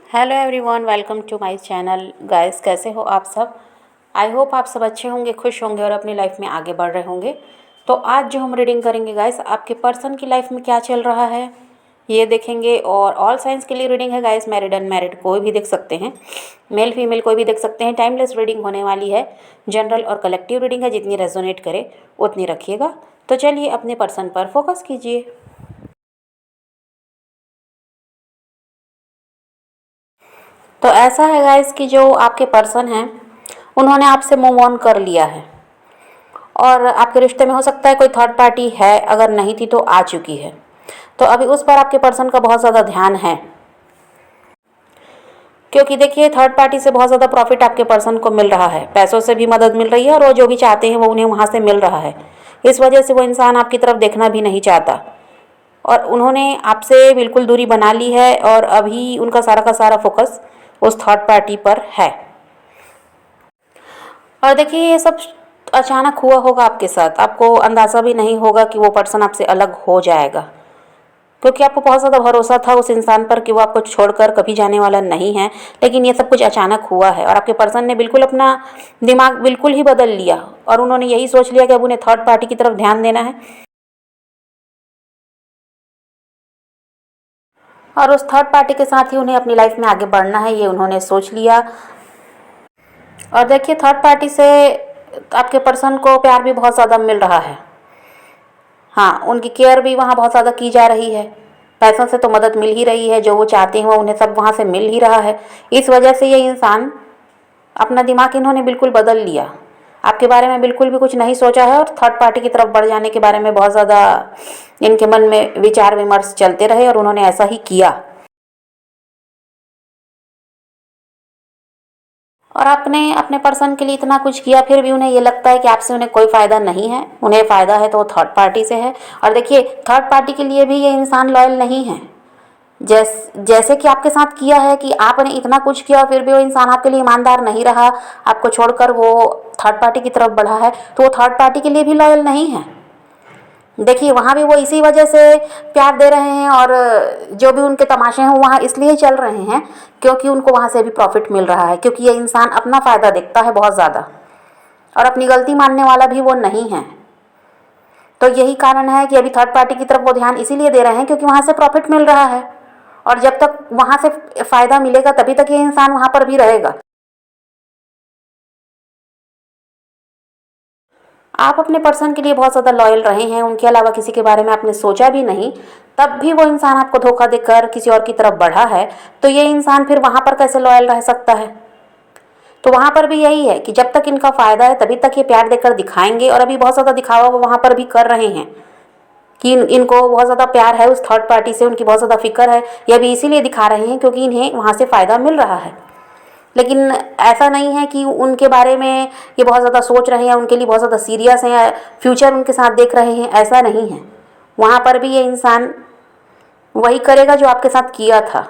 Hello everyone, welcome to my channel. Guys, कैसे हो आप सब? आई होप आप सब अच्छे होंगे, खुश होंगे और अपनी लाइफ में आगे बढ़ रहे होंगे। तो आज जो हम रीडिंग करेंगे गाइस, आपके पर्सन की लाइफ में क्या चल रहा है ये देखेंगे। और ऑल साइंस के लिए रीडिंग है गाइस, मैरिड अनमैरिड कोई भी देख सकते हैं, मेल फीमेल कोई भी देख सकते हैं। टाइमलेस रीडिंग होने वाली है, जनरल और कलेक्टिव रीडिंग है, जितनी रेजोनेट करे उतनी रखिएगा। तो चलिए अपने पर्सन पर फोकस कीजिए। तो ऐसा है गाइस कि जो आपके पर्सन हैं उन्होंने आपसे मूव ऑन कर लिया है और आपके रिश्ते में हो सकता है कोई थर्ड पार्टी है, अगर नहीं थी तो आ चुकी है। तो अभी उस पर आपके पर्सन का बहुत ज़्यादा ध्यान है, क्योंकि देखिए थर्ड पार्टी से बहुत ज़्यादा प्रॉफिट आपके पर्सन को मिल रहा है, पैसों से भी मदद मिल रही है और वो जो भी चाहते हैं वो उन्हें वहाँ से मिल रहा है। इस वजह से वो इंसान आपकी तरफ देखना भी नहीं चाहता और उन्होंने आपसे बिल्कुल दूरी बना ली है और अभी उनका सारा का सारा फोकस उस थर्ड पार्टी पर है। और देखिए ये सब अचानक हुआ होगा आपके साथ, आपको अंदाज़ा भी नहीं होगा कि वो पर्सन आपसे अलग हो जाएगा, क्योंकि आपको बहुत ज़्यादा भरोसा था उस इंसान पर कि वो आपको छोड़कर कभी जाने वाला नहीं है। लेकिन ये सब कुछ अचानक हुआ है और आपके पर्सन ने बिल्कुल अपना दिमाग बिल्कुल ही बदल लिया और उन्होंने यही सोच लिया कि अब उन्हें थर्ड पार्टी की तरफ ध्यान देना है और उस थर्ड पार्टी के साथ ही उन्हें अपनी लाइफ में आगे बढ़ना है, ये उन्होंने सोच लिया। और देखिए थर्ड पार्टी से आपके पर्सन को प्यार भी बहुत ज़्यादा मिल रहा है। हाँ, उनकी केयर भी वहाँ बहुत ज़्यादा की जा रही है, पैसों से तो मदद मिल ही रही है, जो वो चाहते हैं वो उन्हें सब वहाँ से मिल ही रहा है। इस वजह से ये इंसान, अपना दिमाग इन्होंने बिल्कुल बदल लिया, आपके बारे में बिल्कुल भी कुछ नहीं सोचा है और थर्ड पार्टी की तरफ बढ़ जाने के बारे में बहुत ज़्यादा इनके मन में विचार विमर्श चलते रहे और उन्होंने ऐसा ही किया। और आपने अपने पर्सन के लिए इतना कुछ किया, फिर भी उन्हें ये लगता है कि आपसे उन्हें कोई फ़ायदा नहीं है, उन्हें फ़ायदा है तो वो थर्ड पार्टी से है। और देखिए थर्ड पार्टी के लिए भी ये इंसान लॉयल नहीं है। जैसे कि आपके साथ किया है कि आपने इतना कुछ किया और फिर भी वो इंसान आपके लिए ईमानदार नहीं रहा, आपको छोड़कर वो थर्ड पार्टी की तरफ बढ़ा है, तो वो थर्ड पार्टी के लिए भी लॉयल नहीं है। देखिए वहाँ भी वो इसी वजह से प्यार दे रहे हैं और जो भी उनके तमाशे हैं वो वहाँ इसलिए चल रहे हैं क्योंकि उनको वहाँ से भी प्रॉफिट मिल रहा है, क्योंकि ये इंसान अपना फ़ायदा देखता है बहुत ज़्यादा और अपनी गलती मानने वाला भी वो नहीं है। तो यही कारण है कि अभी थर्ड पार्टी की तरफ वो ध्यान इसीलिए दे रहे हैं क्योंकि वहाँ से प्रॉफिट मिल रहा है और जब तक वहाँ से फ़ायदा मिलेगा तभी तक ये इंसान वहाँ पर भी रहेगा। आप अपने पर्सन के लिए बहुत ज़्यादा लॉयल रहे हैं, उनके अलावा किसी के बारे में आपने सोचा भी नहीं, तब भी वो इंसान आपको धोखा देकर किसी और की तरफ बढ़ा है, तो ये इंसान फिर वहाँ पर कैसे लॉयल रह सकता है? तो वहाँ पर भी यही है कि जब तक इनका फ़ायदा है तभी तक ये प्यार देकर दिखाएंगे और अभी बहुत ज़्यादा दिखावा वो वहाँ पर भी कर रहे हैं कि इनको बहुत ज़्यादा प्यार है उस थर्ड पार्टी से, उनकी बहुत ज़्यादा फिक्र है। ये अभी इसीलिए दिखा रहे हैं क्योंकि इन्हें वहाँ से फ़ायदा मिल रहा है। लेकिन ऐसा नहीं है कि उनके बारे में ये बहुत ज़्यादा सोच रहे हैं, उनके लिए बहुत ज़्यादा सीरियस हैं, फ्यूचर उनके साथ देख रहे हैं, ऐसा नहीं है। वहाँ पर भी ये इंसान वही करेगा जो आपके साथ किया था,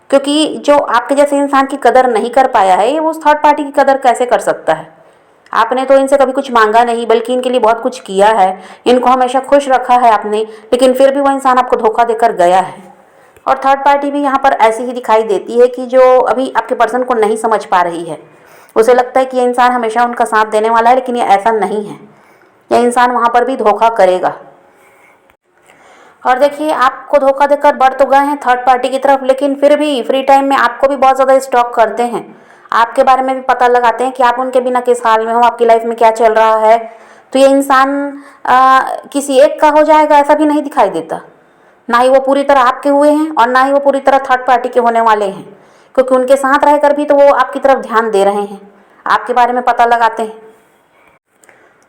क्योंकि जो आपके जैसे इंसान की कदर नहीं कर पाया है, ये उस थर्ड पार्टी की कदर कैसे कर सकता है? आपने तो इनसे कभी कुछ मांगा नहीं, बल्कि इनके लिए बहुत कुछ किया है, इनको हमेशा खुश रखा है आपने, लेकिन फिर भी वो इंसान आपको धोखा देकर गया है। और थर्ड पार्टी भी यहाँ पर ऐसी ही दिखाई देती है कि जो अभी आपके पर्सन को नहीं समझ पा रही है। उसे लगता है कि ये इंसान हमेशा उनका साथ देने वाला है, लेकिन ये ऐसा नहीं है, यह इंसान वहाँ पर भी धोखा करेगा। और देखिए आपको धोखा देकर बढ़ तो गए हैं थर्ड पार्टी की तरफ, लेकिन फिर भी फ्री टाइम में आपको भी बहुत ज़्यादा स्टॉक करते हैं, आपके बारे में भी पता लगाते हैं कि आप उनके बिना किस हाल में हो, आपकी लाइफ में क्या चल रहा है। तो ये इंसान किसी एक का हो जाएगा ऐसा भी नहीं दिखाई देता, ना ही वो पूरी तरह आपके हुए हैं और ना ही वो पूरी तरह थर्ड पार्टी के होने वाले हैं, क्योंकि उनके साथ रहकर भी तो वो आपकी तरफ ध्यान दे रहे हैं, आपके बारे में पता लगाते हैं।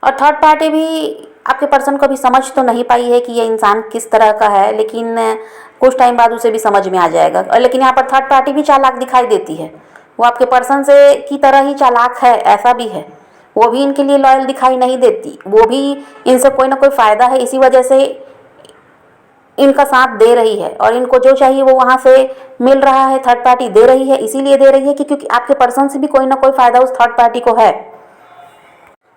और थर्ड पार्टी भी आपके पर्सन को भी समझ तो नहीं पाई है कि ये इंसान किस तरह का है, लेकिन कुछ टाइम बाद उसे भी समझ में आ जाएगा। और लेकिन यहाँ पर थर्ड पार्टी भी चालाक दिखाई देती है, वो आपके पर्सन से की तरह ही चालाक है, ऐसा भी है। वो भी इनके लिए लॉयल दिखाई नहीं देती, वो भी इनसे कोई ना कोई फ़ायदा है, इसी वजह से इनका साथ दे रही है और इनको जो चाहिए वो वहाँ से मिल रहा है, थर्ड पार्टी दे रही है। इसीलिए दे रही है कि क्योंकि आपके पर्सन से भी कोई ना कोई फ़ायदा उस थर्ड पार्टी को है।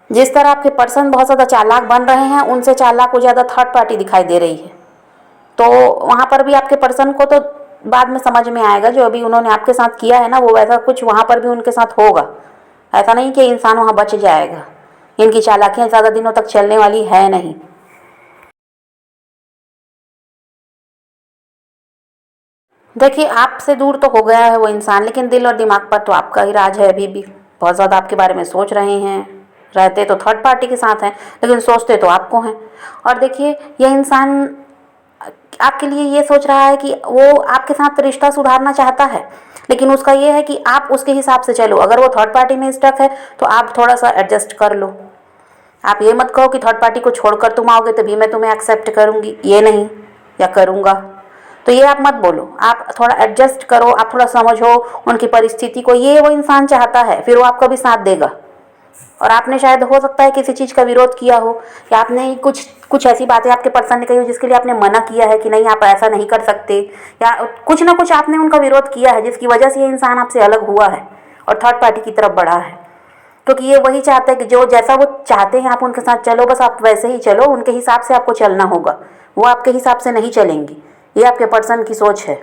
जिस तरह आपके पर्सन बहुत ज़्यादा चालाक बन रहे हैं, उनसे चालाक को ज़्यादा थर्ड पार्टी दिखाई दे रही है। तो वहाँ पर भी आपके पर्सन को तो बाद में समझ में आएगा। जो अभी उन्होंने आपके साथ किया है ना, वो वैसा कुछ वहाँ पर भी उनके साथ होगा। ऐसा नहीं कि इंसान वहाँ बच जाएगा। इनकी चालाकियाँ ज़्यादा दिनों तक चलने वाली है नहीं। देखिए, आपसे दूर तो हो गया है वो इंसान, लेकिन दिल और दिमाग पर तो आपका ही राज है अभी भी। बहुत ज़्यादा आपके बारे में सोच रहे हैं। रहते तो थर्ड पार्टी के साथ हैं, लेकिन सोचते तो आपको हैं। और देखिए, ये इंसान आपके लिए ये सोच रहा है कि वो आपके साथ रिश्ता सुधारना चाहता है, लेकिन उसका ये है कि आप उसके हिसाब से चलो। अगर वो थर्ड पार्टी में स्टक है तो आप थोड़ा सा एडजस्ट कर लो। आप ये मत कहो कि थर्ड पार्टी को छोड़कर तुम आओगे तभी मैं तुम्हें एक्सेप्ट करूँगी, ये नहीं, या करूँगा। तो ये आप मत बोलो। आप थोड़ा एडजस्ट करो, आप थोड़ा समझो उनकी परिस्थिति को। ये वो इंसान चाहता है, फिर वो आपका भी साथ देगा। और आपने शायद हो सकता है किसी चीज़ का विरोध किया हो, या आपने कुछ कुछ ऐसी बातें आपके पर्सन ने कही हो जिसके लिए आपने मना किया है कि नहीं आप ऐसा नहीं कर सकते, या कुछ ना कुछ आपने उनका विरोध किया है जिसकी वजह से ये इंसान आपसे अलग हुआ है और थर्ड पार्टी की तरफ बढ़ा है। क्योंकि ये वही चाहता है कि जो जैसा वो चाहते हैं आप उनके साथ चलो, बस आप वैसे ही चलो, उनके हिसाब से आपको चलना होगा। वो आपके हिसाब से नहीं चलेंगी। ये आपके पर्सन की सोच है।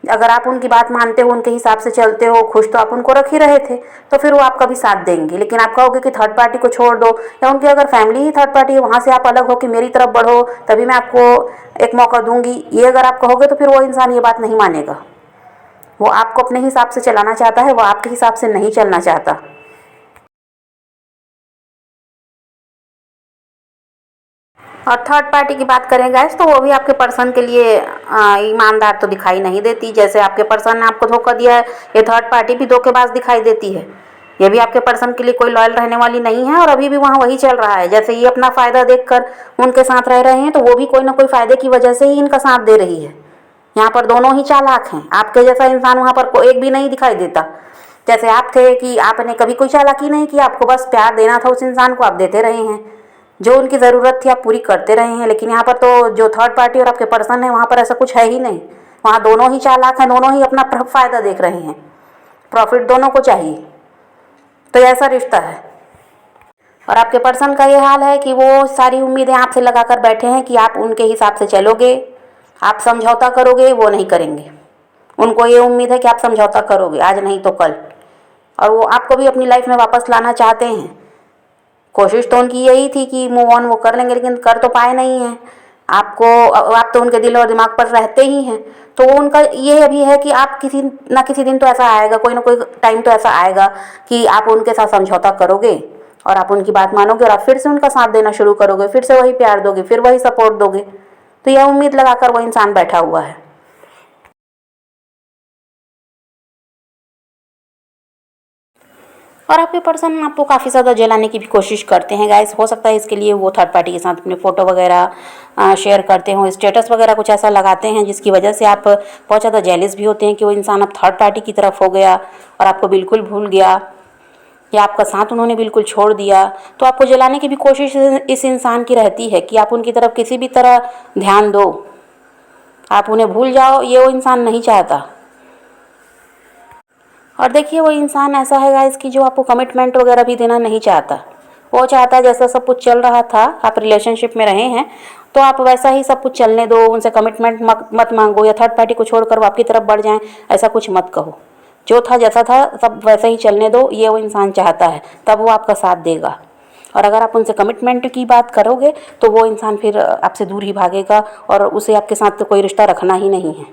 अगर आप उनकी बात मानते हो, उनके हिसाब से चलते हो, खुश तो आप उनको रख ही रहे थे, तो फिर वो आपका भी साथ देंगे। लेकिन आप कहोगे कि थर्ड पार्टी को छोड़ दो, या उनकी अगर फैमिली ही थर्ड पार्टी है वहाँ से आप अलग हो कि मेरी तरफ बढ़ो तभी मैं आपको एक मौका दूंगी, ये अगर आप कहोगे तो फिर वो इंसान ये बात नहीं मानेगा। वो आपको अपने हिसाब से चलाना चाहता है, वो आपके हिसाब से नहीं चलना चाहता। और थर्ड पार्टी की बात करें गाइस, तो वो भी आपके पर्सन के लिए ईमानदार तो दिखाई नहीं देती। जैसे आपके पर्सन ने आपको धोखा दिया है, ये थर्ड पार्टी भी धोखेबाज दिखाई देती है। ये भी आपके पर्सन के लिए कोई लॉयल रहने वाली नहीं है, और अभी भी वहाँ वही चल रहा है। जैसे ये अपना फ़ायदा देखकर उनके साथ रह रहे हैं, तो वो भी कोई ना कोई फ़ायदे की वजह से ही इनका साथ दे रही है। यहाँ पर दोनों ही चालाक हैं। आपके जैसा इंसान वहाँ पर कोई एक भी नहीं दिखाई देता। जैसे आप थे कि आपने कभी कोई चालाकी नहीं की, आपको बस प्यार देना था उस इंसान को, आप देते रहे हैं। जो उनकी ज़रूरत थी आप पूरी करते रहे हैं। लेकिन यहाँ पर तो जो थर्ड पार्टी और आपके पर्सन है, वहाँ पर ऐसा कुछ है ही नहीं। वहाँ दोनों ही चालाक हैं, दोनों ही अपना फ़ायदा देख रहे हैं। प्रॉफिट दोनों को चाहिए। तो ऐसा रिश्ता है। और आपके पर्सन का ये हाल है कि वो सारी उम्मीदें आपसे लगाकर बैठे हैं कि आप उनके हिसाब से चलोगे, आप समझौता करोगे, वो नहीं करेंगे। उनको ये उम्मीद है कि आप समझौता करोगे, आज नहीं तो कल। और वो आपको भी अपनी लाइफ में वापस लाना चाहते हैं। कोशिश तो उनकी यही थी कि मूव ऑन वो कर लेंगे, लेकिन कर तो पाए नहीं हैं। आपको, आप तो उनके दिल और दिमाग पर रहते ही हैं। तो उनका ये अभी है कि आप किसी ना किसी दिन तो ऐसा आएगा, कोई ना कोई टाइम तो ऐसा आएगा कि आप उनके साथ समझौता करोगे और आप उनकी बात मानोगे और आप फिर से उनका साथ देना शुरू करोगे, फिर से वही प्यार दोगे, फिर वही सपोर्ट दोगे। तो यह उम्मीद लगाकर वो इंसान बैठा हुआ है। और आपके पर्सन आपको काफ़ी ज़्यादा जलाने की भी कोशिश करते हैं गाइस। हो सकता है इसके लिए वो थर्ड पार्टी के साथ अपने फ़ोटो वगैरह शेयर करते हो, स्टेटस वगैरह कुछ ऐसा लगाते हैं जिसकी वजह से आप बहुत ज़्यादा जेलिस भी होते हैं कि वो इंसान अब थर्ड पार्टी की तरफ हो गया और आपको बिल्कुल भूल गया, या आपका साथ उन्होंने बिल्कुल छोड़ दिया। तो आपको जलाने की भी कोशिश इस इंसान की रहती है कि आप उनकी तरफ किसी भी तरह ध्यान दो, आप उन्हें भूल जाओ। ये वो इंसान नहीं चाहता। और देखिए, वो इंसान ऐसा है गाइस कि जो आपको कमिटमेंट वगैरह भी देना नहीं चाहता। वो चाहता है जैसा सब कुछ चल रहा था, आप रिलेशनशिप में रहे हैं तो आप वैसा ही सब कुछ चलने दो। उनसे कमिटमेंट मत मांगो, या थर्ड पार्टी को छोड़कर वो आपकी तरफ बढ़ जाएं, ऐसा कुछ मत कहो। जो था जैसा था सब वैसे ही चलने दो, ये वो इंसान चाहता है, तब वो आपका साथ देगा। और अगर आप उनसे कमिटमेंट की बात करोगे तो वो इंसान फिर आपसे दूर ही भागेगा, और उसे आपके साथ तो कोई रिश्ता रखना ही नहीं है।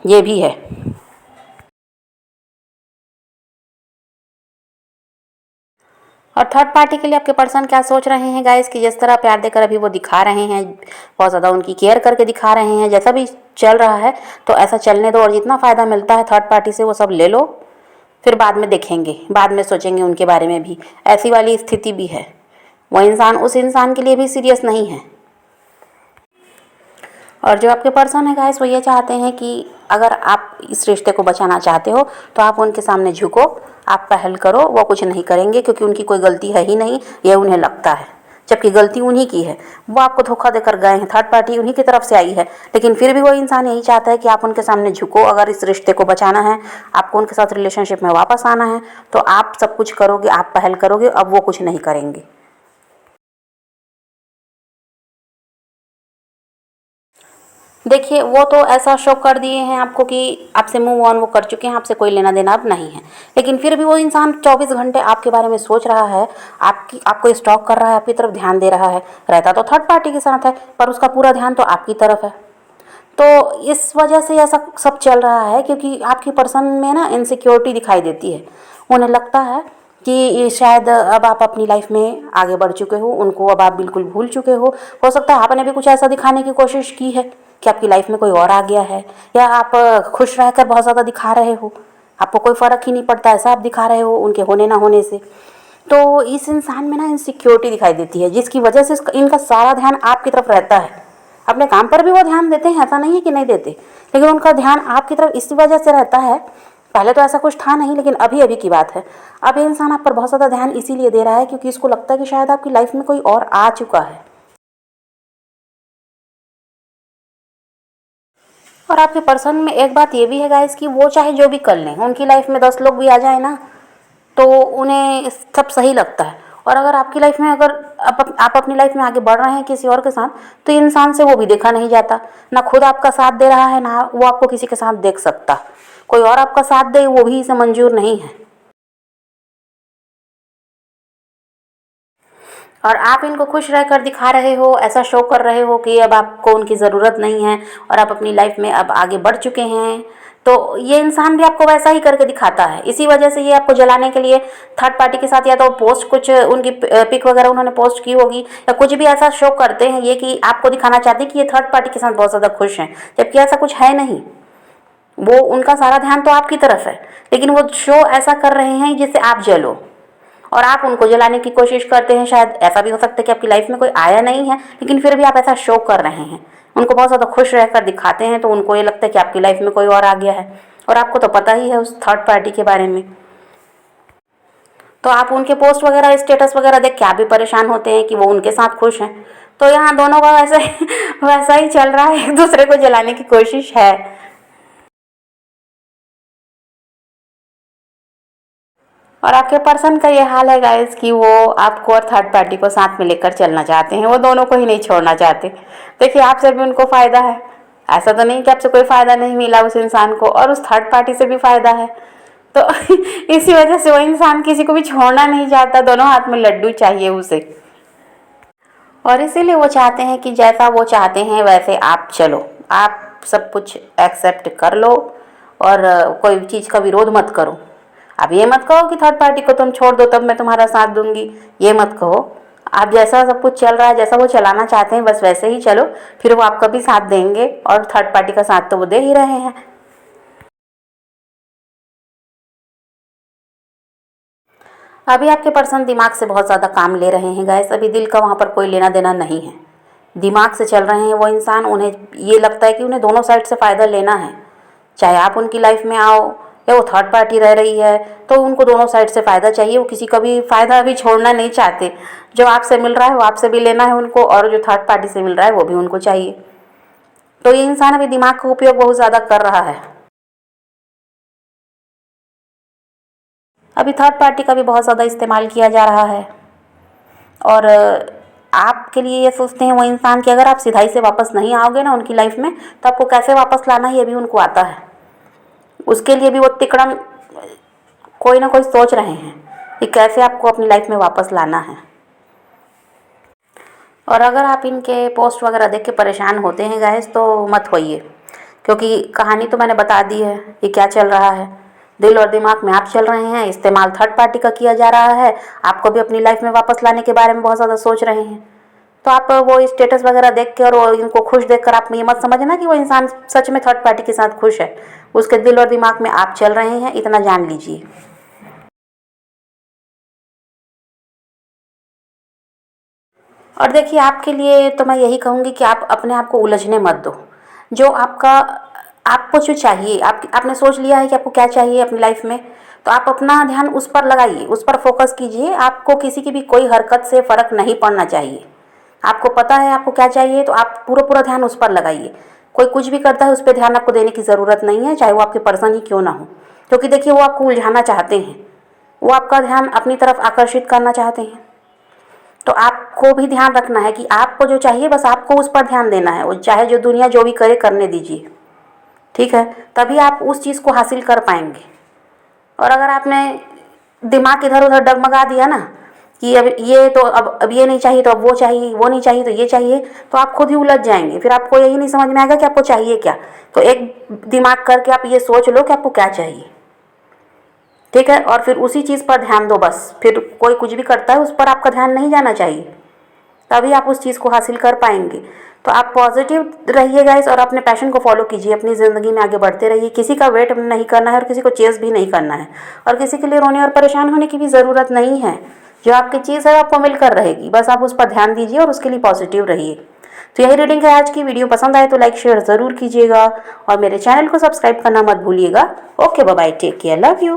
ये भी है। और थर्ड पार्टी के लिए आपके पर्सन क्या सोच रहे हैं गाइस कि जिस तरह प्यार देकर अभी वो दिखा रहे हैं, बहुत ज़्यादा उनकी केयर करके दिखा रहे हैं, जैसा भी चल रहा है तो ऐसा चलने दो, और जितना फ़ायदा मिलता है थर्ड पार्टी से वो सब ले लो। फिर बाद में देखेंगे, बाद में सोचेंगे उनके बारे में भी। ऐसी वाली स्थिति भी है। वो इंसान उस इंसान के लिए भी सीरियस नहीं है। और जो आपके पर्सन है गाइस, वो ये चाहते हैं कि अगर आप इस रिश्ते को बचाना चाहते हो तो आप उनके सामने झुको, आप पहल करो। वो कुछ नहीं करेंगे क्योंकि उनकी कोई गलती है ही नहीं, ये उन्हें लगता है, जबकि गलती उन्हीं की है। वो आपको धोखा देकर गए हैं, थर्ड पार्टी उन्हीं की तरफ से आई है। लेकिन फिर भी वो इंसान यही चाहता है कि आप उनके सामने झुको। अगर इस रिश्ते को बचाना है, आपको उनके साथ रिलेशनशिप में वापस आना है, तो आप सब कुछ करोगे, आप पहल करोगे। अब वो कुछ नहीं करेंगे। देखिए, वो तो ऐसा शो कर दिए हैं आपको कि आपसे मूव ऑन वो कर चुके हैं, आपसे कोई लेना देना अब नहीं है। लेकिन फिर भी वो इंसान 24 घंटे आपके बारे में सोच रहा है, आपको स्टॉक कर रहा है, आपकी तरफ ध्यान दे रहा है। रहता तो थर्ड पार्टी के साथ है, पर उसका पूरा ध्यान तो आपकी तरफ है। तो इस वजह से ऐसा सब चल रहा है, क्योंकि आपकी पर्सन में ना इनसिक्योरिटी दिखाई देती है। उन्हें लगता है कि शायद अब आप अपनी लाइफ में आगे बढ़ चुके हो, उनको अब आप बिल्कुल भूल चुके हो सकता है आपने भी कुछ ऐसा दिखाने की कोशिश की है कि आपकी लाइफ में कोई और आ गया है, या आप खुश रहकर बहुत ज़्यादा दिखा रहे हो, आपको कोई फ़र्क ही नहीं पड़ता, ऐसा आप दिखा रहे हो उनके होने ना होने से। तो इस इंसान में ना इनसिक्योरिटी दिखाई देती है, जिसकी वजह से इनका सारा ध्यान आपकी तरफ रहता है। अपने काम पर भी वो ध्यान देते हैं, ऐसा नहीं है कि नहीं देते, लेकिन उनका ध्यान आपकी तरफ इस वजह से रहता है। पहले तो ऐसा कुछ था नहीं, लेकिन अभी अभी की बात है। अब ये इंसान आप पर बहुत ज़्यादा ध्यान इसीलिए दे रहा है क्योंकि इसको लगता है कि शायद आपकी लाइफ में कोई और आ चुका है। और आपके पर्सन में एक बात ये भी है गाइस कि वो चाहे जो भी कर लें, उनकी लाइफ में 10 लोग भी आ जाए ना, तो उन्हें सब सही लगता है। और अगर आपकी लाइफ में अगर आप अपनी लाइफ में आगे बढ़ रहे हैं किसी और के साथ, तो इंसान से वो भी देखा नहीं जाता। ना खुद आपका साथ दे रहा है, ना वो आपको किसी के साथ देख सकता। कोई और आपका साथ दे वो भी इसे मंजूर नहीं है। और आप इनको खुश रहकर दिखा रहे हो, ऐसा शो कर रहे हो कि अब आपको उनकी ज़रूरत नहीं है और आप अपनी लाइफ में अब आगे बढ़ चुके हैं। तो ये इंसान भी आपको वैसा ही करके दिखाता है। इसी वजह से ये आपको जलाने के लिए थर्ड पार्टी के साथ या तो पोस्ट कुछ उनकी पिक वगैरह उन्होंने पोस्ट की होगी, या कुछ भी ऐसा शो करते हैं ये कि आपको दिखाना चाहते हैं कि ये थर्ड पार्टी के साथ बहुत ज़्यादा खुश हैं, जबकि ऐसा कुछ है नहीं। वो उनका सारा ध्यान तो आपकी तरफ है, लेकिन वो शो ऐसा कर रहे हैं जिससे आप जलो और आप उनको जलाने की कोशिश करते हैं। शायद ऐसा भी हो सकता है कि आपकी लाइफ में कोई आया नहीं है, लेकिन फिर भी आप ऐसा शो कर रहे हैं, उनको बहुत ज़्यादा खुश रहकर दिखाते हैं, तो उनको ये लगता है कि आपकी लाइफ में कोई और आ गया है। और आपको तो पता ही है उस थर्ड पार्टी के बारे में। तो आप उनके पोस्ट वगैरह स्टेटस वगैरह देख के आप भी परेशान होते हैं कि वो उनके साथ खुश हैं। तो यहाँ दोनों का वैसे वैसा ही चल रहा है, एक दूसरे को जलाने की कोशिश है। और आपके पर्सन का ये हाल है गाइस कि वो आपको और थर्ड पार्टी को साथ में लेकर चलना चाहते हैं, वो दोनों को ही नहीं छोड़ना चाहते। देखिए, आपसे भी उनको फ़ायदा है, ऐसा तो नहीं कि आपसे कोई फ़ायदा नहीं मिला उस इंसान को, और उस थर्ड पार्टी से भी फ़ायदा है। तो इसी वजह से वो इंसान किसी को भी छोड़ना नहीं चाहता, दोनों हाथ में लड्डू चाहिए उसे। और इसीलिए वो चाहते हैं कि जैसा वो चाहते हैं वैसे आप चलो, आप सब कुछ एक्सेप्ट कर लो और कोई चीज़ का विरोध मत करो। अब ये मत कहो कि थर्ड पार्टी को तुम छोड़ दो तब मैं तुम्हारा साथ दूंगी, ये मत कहो। आप जैसा सब कुछ चल रहा है, जैसा वो चलाना चाहते हैं, बस वैसे ही चलो, फिर वो आपका भी साथ देंगे। और थर्ड पार्टी का साथ तो वो दे ही रहे हैं। अभी आपके पर्सन दिमाग से बहुत ज़्यादा काम ले रहे हैं गाइस, अभी दिल का वहाँ पर कोई लेना देना नहीं है। दिमाग से चल रहे हैं वो इंसान, उन्हें ये लगता है कि उन्हें दोनों साइड से फ़ायदा लेना है। चाहे आप उनकी लाइफ में आओ या वो थर्ड पार्टी रह रही है, तो उनको दोनों साइड से फ़ायदा चाहिए। वो किसी का भी फ़ायदा अभी छोड़ना नहीं चाहते। जो आपसे मिल रहा है वो आपसे भी लेना है उनको, और जो थर्ड पार्टी से मिल रहा है वो भी उनको चाहिए। तो ये इंसान अभी दिमाग का उपयोग बहुत ज़्यादा कर रहा है। अभी थर्ड पार्टी का भी बहुत ज़्यादा इस्तेमाल किया जा रहा है। और आपके लिए ये सोचते हैं वो इंसान कि अगर आप सिधाई से वापस नहीं आओगे ना उनकी लाइफ में, तो आपको कैसे वापस लाना है ये भी उनको आता है। उसके लिए भी वो तिकड़म कोई ना कोई सोच रहे हैं कि कैसे आपको अपनी लाइफ में वापस लाना है। और अगर आप इनके पोस्ट वगैरह देख के परेशान होते हैं गाइस, तो मत होइए, क्योंकि कहानी तो मैंने बता दी है कि क्या चल रहा है। दिल और दिमाग में आप चल रहे हैं, इस्तेमाल थर्ड पार्टी का किया जा रहा है। आपको भी अपनी लाइफ में वापस लाने के बारे में बहुत ज़्यादा सोच रहे हैं। तो आप वो स्टेटस वगैरह देख के और वो इनको खुश देखकर आप ये मत समझना कि वो इंसान सच में थर्ड पार्टी के साथ खुश है। उसके दिल और दिमाग में आप चल रहे हैं, इतना जान लीजिए। और देखिए, आपके लिए तो मैं यही कहूँगी कि आप अपने आप को उलझने मत दो। जो आपको जो चाहिए, आपने सोच लिया है कि आपको क्या चाहिए अपनी लाइफ में, तो आप अपना ध्यान उस पर लगाइए, उस पर फोकस कीजिए। आपको किसी की भी कोई हरकत से फ़र्क नहीं पड़ना चाहिए। आपको पता है आपको क्या चाहिए, तो आप पूरा पूरा ध्यान उस पर लगाइए। कोई कुछ भी करता है उस पर ध्यान आपको देने की ज़रूरत नहीं है, चाहे वो आपके पर्सन ही क्यों ना हो। क्योंकि देखिए, वो आपको उलझाना चाहते हैं, वो आपका ध्यान अपनी तरफ आकर्षित करना चाहते हैं। तो आपको भी ध्यान रखना है कि आपको जो चाहिए बस आपको उस पर ध्यान देना है, वो चाहे जो दुनिया जो भी करे करने दीजिए, ठीक है। तभी आप उस चीज़ को हासिल कर पाएंगे। और अगर आपने दिमाग इधर उधर डगमगा दिया ना कि अब ये तो अब ये नहीं चाहिए तो अब वो चाहिए, वो नहीं चाहिए तो ये चाहिए, तो आप खुद ही उलझ जाएंगे। फिर आपको यही नहीं समझ में आएगा कि आपको चाहिए क्या। तो एक दिमाग करके आप ये सोच लो कि आपको क्या चाहिए, ठीक है, और फिर उसी चीज़ पर ध्यान दो बस। फिर कोई कुछ भी करता है उस पर आपका ध्यान नहीं जाना चाहिए, तभी आप उस चीज़ को हासिल कर पाएंगे। तो आप पॉजिटिव रहिए गाइस और अपने पैशन को फॉलो कीजिए, अपनी ज़िंदगी में आगे बढ़ते रहिए। किसी का वेट नहीं करना है और किसी को चेस भी नहीं करना है, और किसी के लिए रोने और परेशान होने की भी ज़रूरत नहीं है। जो आपकी चीज़ है आपको मिलकर रहेगी, बस आप उस पर ध्यान दीजिए और उसके लिए पॉजिटिव रहिए। तो यही रीडिंग है आज की। वीडियो पसंद आए तो लाइक शेयर ज़रूर कीजिएगा और मेरे चैनल को सब्सक्राइब करना मत भूलिएगा। Okay bye bye, take care, love you.